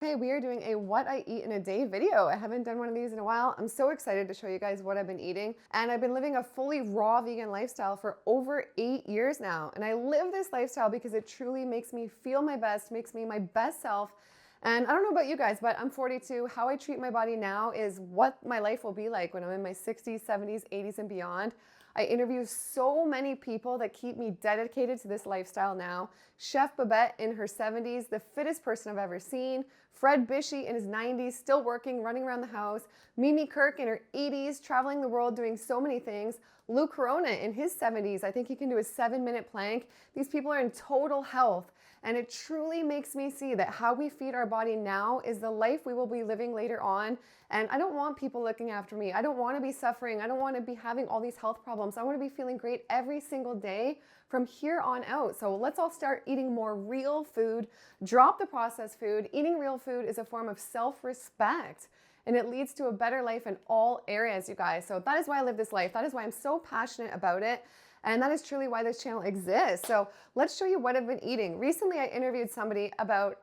Hey, we are doing a what I eat in a day video. I haven't done one of these in a while. I'm so excited to show you guys what I've been eating. And I've been living a fully raw vegan lifestyle for over 8 years now. And I live this lifestyle because it truly makes me feel my best, makes me my best self. And I don't know about you guys, but I'm 42. How I treat my body now is what my life will be like when I'm in my 60s, 70s, 80s, and beyond. I interview so many people that keep me dedicated to this lifestyle now. Chef Babette in her 70s, the fittest person I've ever seen. Fred Bishy in his 90s, still working, running around the house. Mimi Kirk in her 80s, traveling the world, doing so many things. Lou Corona in his 70s, I think he can do a 7-minute plank. These people are in total health. And it truly makes me see that how we feed our body now is the life we will be living later on. And I don't want people looking after me. I don't want to be suffering. I don't want to be having all these health problems. I want to be feeling great every single day from here on out. So let's all start eating more real food. Drop the processed food. Eating real food is a form of self-respect. And it leads to a better life in all areas, you guys. So that is why I live this life. That is why I'm so passionate about it. And that is truly why this channel exists. So let's show you what I've been eating. Recently, I interviewed somebody about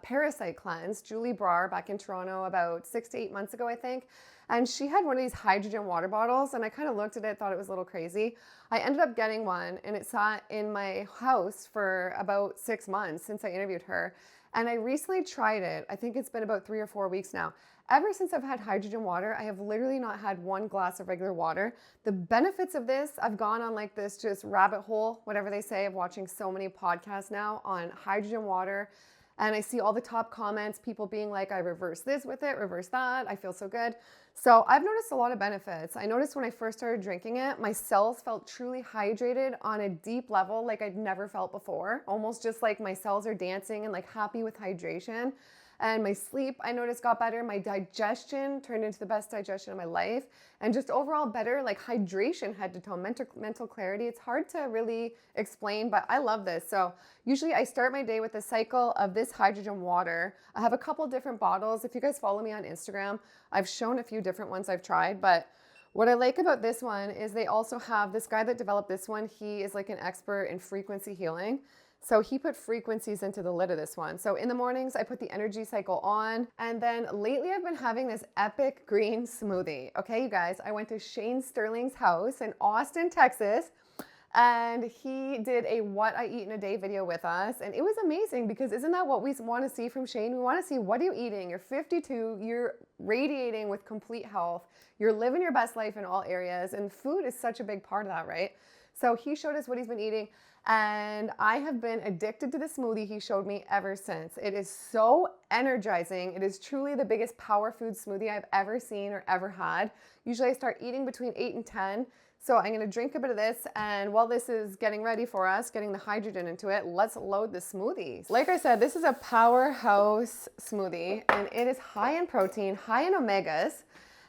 parasite cleanse, Julie Brar, back in Toronto about 6 to 8 months ago, I think. And she had one of these hydrogen water bottles, and I kind of looked at it, thought it was a little crazy. I ended up getting one, and it sat in my house for about 6 months since I interviewed her. And I recently tried it. I think it's been about 3 or 4 weeks now. Ever since I've had hydrogen water, I have literally not had one glass of regular water. The benefits of this, I've gone on like this just rabbit hole, whatever they say, of watching so many podcasts now on hydrogen water. And I see all the top comments, people being like, I reverse this with it, reverse that, I feel so good. So I've noticed a lot of benefits. I noticed when I first started drinking it, my cells felt truly hydrated on a deep level like I'd never felt before. Almost just like my cells are dancing and like happy with hydration. And my sleep, I noticed, got better. My digestion turned into the best digestion of my life. And just overall better, like hydration, head to toe, mental clarity. It's hard to really explain, but I love this. So usually I start my day with a cycle of this hydrogen water. I have a couple different bottles. If you guys follow me on Instagram, I've shown a few different ones I've tried, but what I like about this one is they also have this guy that developed this one. He is like an expert in frequency healing. So he put frequencies into the lid of this one. So in the mornings, I put the energy cycle on. And then lately I've been having this epic green smoothie. Okay, you guys, I went to Shane Sterling's house in Austin, Texas, and he did a what I eat in a day video with us. And it was amazing because isn't that what we want to see from Shane? We want to see, what are you eating? You're 52, you're radiating with complete health. You're living your best life in all areas. And food is such a big part of that, right? So he showed us what he's been eating. And I have been addicted to the smoothie he showed me ever since. It is so energizing. It is truly the biggest power food smoothie I've ever seen or ever had. Usually I start eating between 8 and 10. So I'm gonna drink a bit of this, and while this is getting ready for us, getting the hydrogen into it, let's load the smoothies. Like I said, this is a Powerhouse smoothie, and it is high in protein, high in omegas.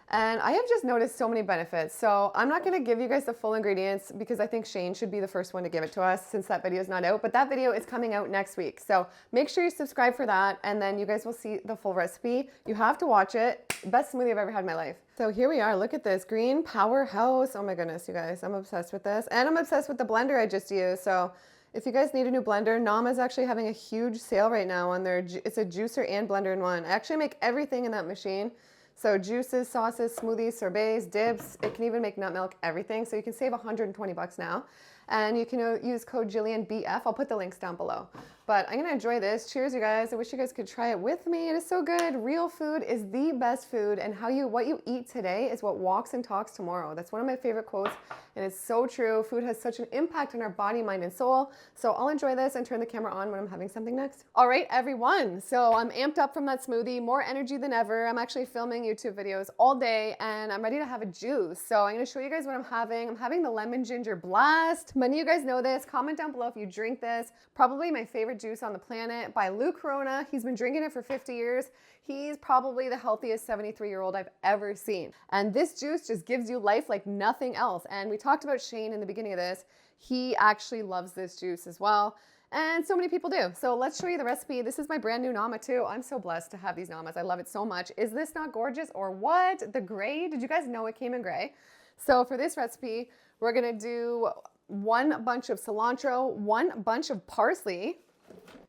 And I have just noticed so many benefits. So I'm not gonna give you guys the full ingredients because I think Shane should be the first one to give it to us since that video is not out, but that video is coming out next week. So make sure you subscribe for that, and then you guys will see the full recipe. You have to watch it. Best smoothie I've ever had in my life. So here we are, look at this, green Powerhouse. Oh my goodness, you guys, I'm obsessed with this. And I'm obsessed with the blender I just used. So if you guys need a new blender, Nama's actually having a huge sale right now on their, it's a juicer and blender in one. I actually make everything in that machine. So juices, sauces, smoothies, sorbets, dips, it can even make nut milk, everything. So you can save 120 bucks now. And you can use code GILLIANBF. I'll put the links down below. But I'm gonna enjoy this. Cheers, you guys. I wish you guys could try it with me. It is so good. Real food is the best food, and what you eat today is what walks and talks tomorrow. That's one of my favorite quotes, and it's so true. Food has such an impact on our body, mind, and soul. So I'll enjoy this and turn the camera on when I'm having something next. All right, everyone. So I'm amped up from that smoothie, more energy than ever. I'm actually filming YouTube videos all day, and I'm ready to have a juice. So I'm gonna show you guys what I'm having. I'm having the lemon ginger blast. Many of you guys know this. Comment down below if you drink this. Probably my favorite juice on the planet by Lou Corona. He's been drinking it for 50 years. He's probably the healthiest 73-year-old I've ever seen. And this juice just gives you life like nothing else. And we talked about Shane in the beginning of this. He actually loves this juice as well. And so many people do. So let's show you the recipe. This is my brand new Nama too. I'm so blessed to have these Namas. I love it so much. Is this not gorgeous or what? The gray, did you guys know it came in gray? So for this recipe, we're gonna do 1 bunch of cilantro, 1 bunch of parsley,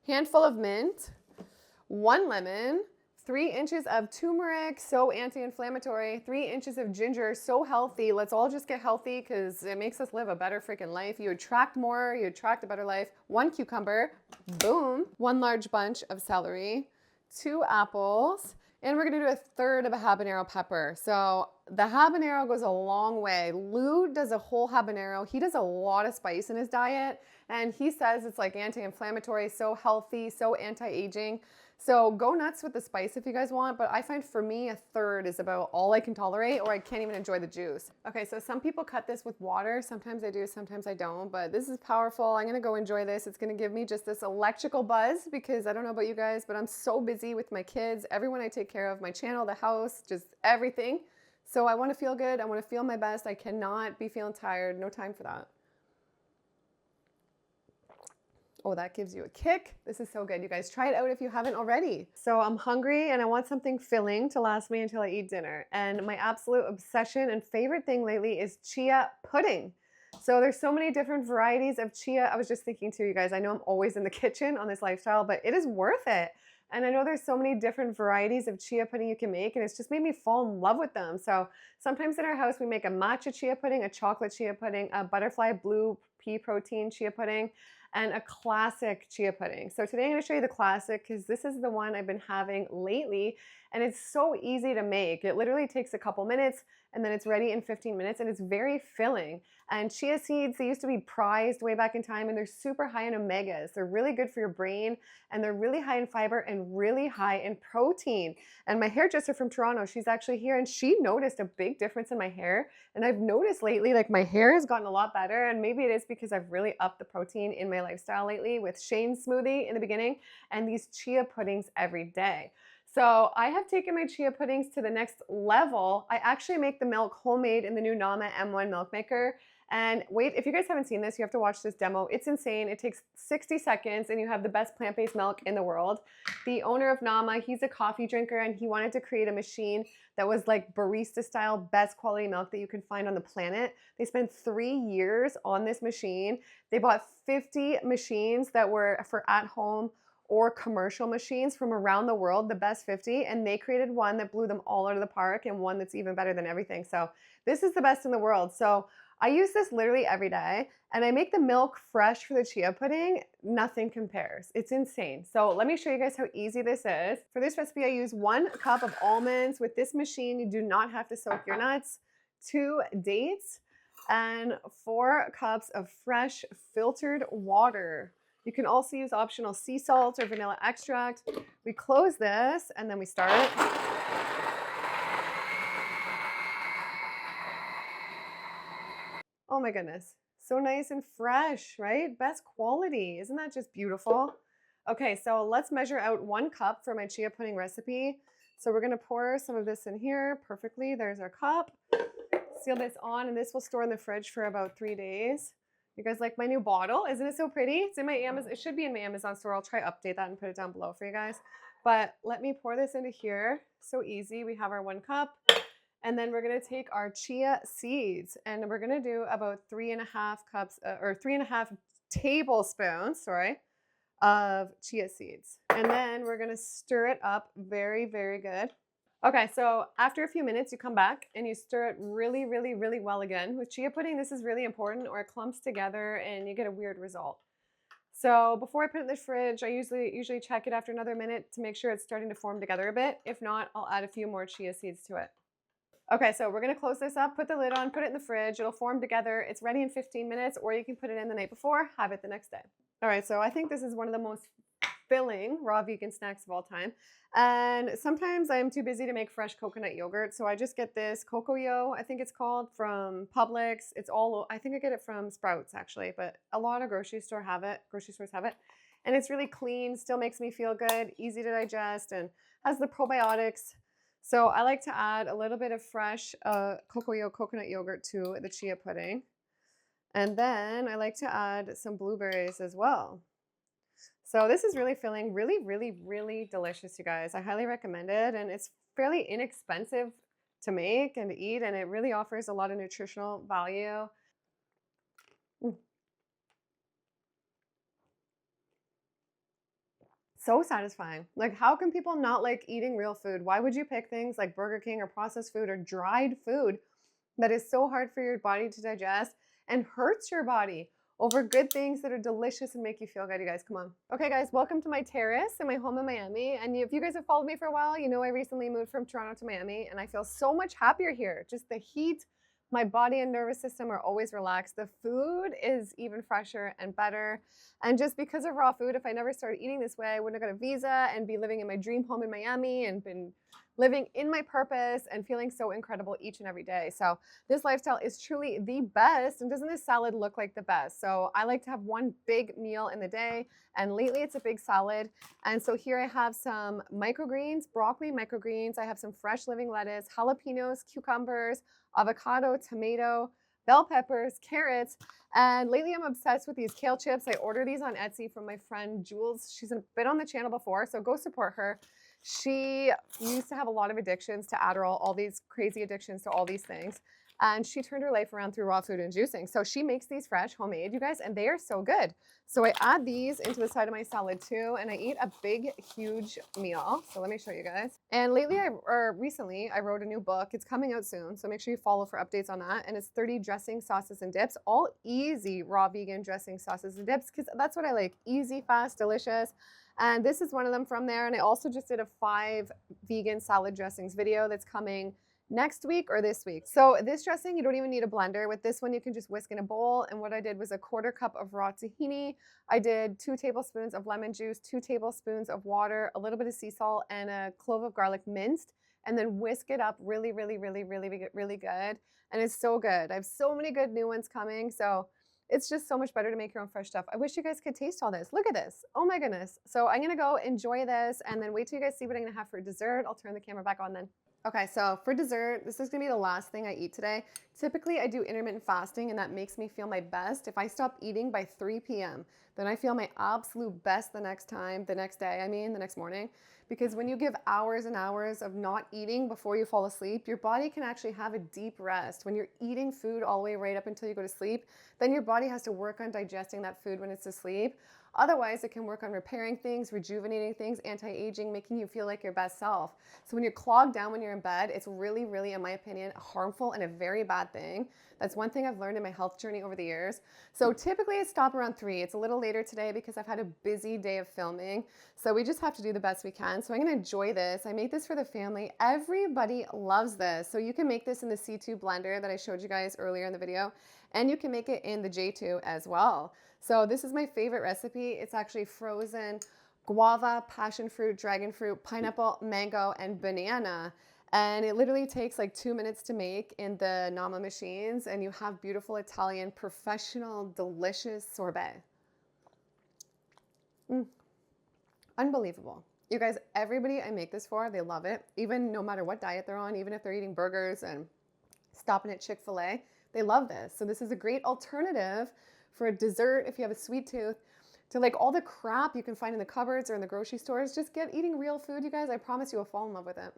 handful of mint, 1 lemon, 3 inches of turmeric, so anti-inflammatory. 3 inches of ginger, so healthy. Let's all just get healthy because it makes us live a better freaking life. You attract more, you attract a better life. 1 cucumber, boom. 1 large bunch of celery, 2 apples, and we're gonna do 1/3 of a habanero pepper. So the habanero goes a long way. Lou does a whole habanero. He does a lot of spice in his diet, and he says it's like anti-inflammatory, so healthy, so anti-aging. So go nuts with the spice if you guys want, but I find for me 1/3 is about all I can tolerate, or I can't even enjoy the juice. Okay, so some people cut this with water. Sometimes I do, sometimes I don't, but this is powerful. I'm gonna go enjoy this. It's gonna give me just this electrical buzz because I don't know about you guys, but I'm so busy with my kids, everyone I take care of, my channel, the house, just everything. So I wanna feel good, I wanna feel my best. I cannot be feeling tired, no time for that. Oh, that gives you a kick. This is so good. You guys try it out if you haven't already. So I'm hungry and I want something filling to last me until I eat dinner. And my absolute obsession and favorite thing lately is chia pudding. So there's so many different varieties of chia. I was just thinking too, you guys, I know I'm always in the kitchen on this lifestyle, but it is worth it. And I know there's so many different varieties of chia pudding you can make, and it's just made me fall in love with them. So sometimes in our house, we make a matcha chia pudding, a chocolate chia pudding, a butterfly blue pea protein chia pudding, and a classic chia pudding. So today I'm going to show you the classic because this is the one I've been having lately, and it's so easy to make. It literally takes a couple minutes and then it's ready in 15 minutes, and it's very filling. And chia seeds, they used to be prized way back in time, and they're super high in omegas. They're really good for your brain, and they're really high in fiber and really high in protein. And my hairdresser from Toronto, she's actually here, and she noticed a big difference in my hair. And I've noticed lately, like my hair has gotten a lot better, and maybe it is because I've really upped the protein in my lifestyle lately with SHOWNN smoothie in the beginning and these chia puddings every day. So I have taken my chia puddings to the next level. I actually make the milk homemade in the new Nama M1 milk maker. And wait, if you guys haven't seen this, you have to watch this demo. It's insane. It takes 60 seconds and you have the best plant-based milk in the world. The owner of Nama, he's a coffee drinker, and he wanted to create a machine that was like barista style, best quality milk that you can find on the planet. They spent 3 years on this machine. They bought 50 machines that were for at home or commercial machines from around the world, the best 50, and they created one that blew them all out of the park, and one that's even better than everything. So this is the best in the world. So I use this literally every day, and I make the milk fresh for the chia pudding. Nothing compares. It's insane. So let me show you guys how easy this is. For this recipe, I use 1 cup of almonds. With this machine, you do not have to soak your nuts. 2 dates and 4 cups of fresh filtered water. You can also use optional sea salt or vanilla extract. We close this and then we start. Oh my goodness, so nice and fresh, right? Best quality, isn't that just beautiful? Okay, so let's measure out 1 cup for my chia pudding recipe. So we're gonna pour some of this in here perfectly. There's our cup. Seal this on, and this will store in the fridge for about 3 days. You guys like my new bottle? Isn't it so pretty? It's in my Amazon. It should be in my Amazon store. I'll try to update that and put it down below for you guys. But let me pour this into here. So easy. We have our 1 cup. And then we're going to take our chia seeds, and we're going to do about 3.5 cups or 3.5 tablespoons, sorry, of chia seeds. And then we're going to stir it up very, very good. Okay, so after a few minutes, you come back and you stir it really, really, really well again. With chia pudding, this is really important, or it clumps together and you get a weird result. So before I put it in the fridge, I usually check it after another minute to make sure it's starting to form together a bit. If not, I'll add a few more chia seeds to it. Okay, so we're gonna close this up, put the lid on, put it in the fridge. It'll form together. It's ready in 15 minutes, or you can put it in the night before, have it the next day. All right, so I think this is one of the most filling raw vegan snacks of all time. And sometimes I'm too busy to make fresh coconut yogurt, so I just get this 𝒔𝒂𝒗𝒆, I think it's called, from Publix. I think I get it from Sprouts actually, but a lot of grocery stores have it. And it's really clean, still makes me feel good, easy to digest, and has the probiotics. So I like to add a little bit of fresh 𝒔𝒂𝒗𝒆 coconut yogurt to the chia pudding. And then I like to add some blueberries as well. So this is really filling, really, really, really delicious, you guys. I highly recommend it, and it's fairly inexpensive to make and to eat, and it really offers a lot of nutritional value. so satisfying. Like, how can people not like eating real food? Why would you pick things like Burger King or processed food or dried food that is so hard for your body to digest and hurts your body over good things that are delicious and make you feel good? You guys, come on. Okay guys, welcome to my terrace in my home in Miami. And if you guys have followed me for a while, you know I recently moved from Toronto to Miami and I feel so much happier here. Just the heat, my body and nervous system are always relaxed. The food is even fresher and better. And just because of raw food, if I never started eating this way, I wouldn't have got a visa and be living in my dream home in Miami and been living in my purpose and feeling so incredible each and every day. So this lifestyle is truly the best. And doesn't this salad look like the best? So I like to have one big meal in the day. And lately it's a big salad. And so here I have some microgreens, broccoli microgreens. I have some fresh living lettuce, jalapenos, cucumbers, avocado, tomato, bell peppers, carrots, and lately I'm obsessed with these kale chips. I order these on Etsy from my friend Jules. She's been on the channel before, so go support her. She used to have a lot of addictions to Adderall, all these crazy addictions to all these things. And she turned her life around through raw food and juicing. So she makes these fresh, homemade, you guys, and they are so good. So I add these into the side of my salad too, and I eat a big, huge meal. So let me show you guys. And recently, I wrote a new book. It's coming out soon, so make sure you follow for updates on that. And it's 30 dressing, sauces, and dips, all easy raw vegan dressing, sauces, and dips, because that's what I like. Easy, fast, delicious. And this is one of them from there. And I also just did a 5 vegan salad dressings video that's coming next week or this week. So this dressing, you don't even need a blender. With this one, you can just whisk in a bowl. And what I did was a 1/4 cup of raw tahini. I did 2 tablespoons of lemon juice, 2 tablespoons of water, a little bit of sea salt, and a clove of garlic minced, and then whisk it up really, really, really, really, really good. And it's so good. I have so many good new ones coming. So it's just so much better to make your own fresh stuff. I wish you guys could taste all this. Look at this. Oh my goodness. So I'm gonna go enjoy this and then wait till you guys see what I'm gonna have for dessert. I'll turn the camera back on then. Okay, so for dessert, this is gonna be the last thing I eat today. Typically I do intermittent fasting and that makes me feel my best. If I stop eating by 3 p.m., then I feel my absolute best the next morning. Because when you give hours and hours of not eating before you fall asleep, your body can actually have a deep rest. When you're eating food all the way right up until you go to sleep, then your body has to work on digesting that food when it's asleep. Otherwise, it can work on repairing things, rejuvenating things, anti-aging, making you feel like your best self. So when you're clogged down when you're in bed, it's really, really, in my opinion, harmful and a very bad thing. That's one thing I've learned in my health journey over the years. So typically I stop around 3. It's a little later today because I've had a busy day of filming. So we just have to do the best we can. So I'm gonna enjoy this. I make this for the family. Everybody loves this. So you can make this in the C2 blender that I showed you guys earlier in the video. And you can make it in the J2 as well. So this is my favorite recipe. It's actually frozen guava, passion fruit, dragon fruit, pineapple, mango, and banana. And it literally takes like 2 minutes to make in the Nama machines, and you have beautiful Italian, professional, delicious sorbet. Unbelievable. You guys, everybody I make this for, they love it. Even no matter what diet they're on, even if they're eating burgers and stopping at Chick-fil-A, they love this. So this is a great alternative for a dessert if you have a sweet tooth, to like all the crap you can find in the cupboards or in the grocery stores. Just get eating real food, you guys. I promise you will fall in love with it.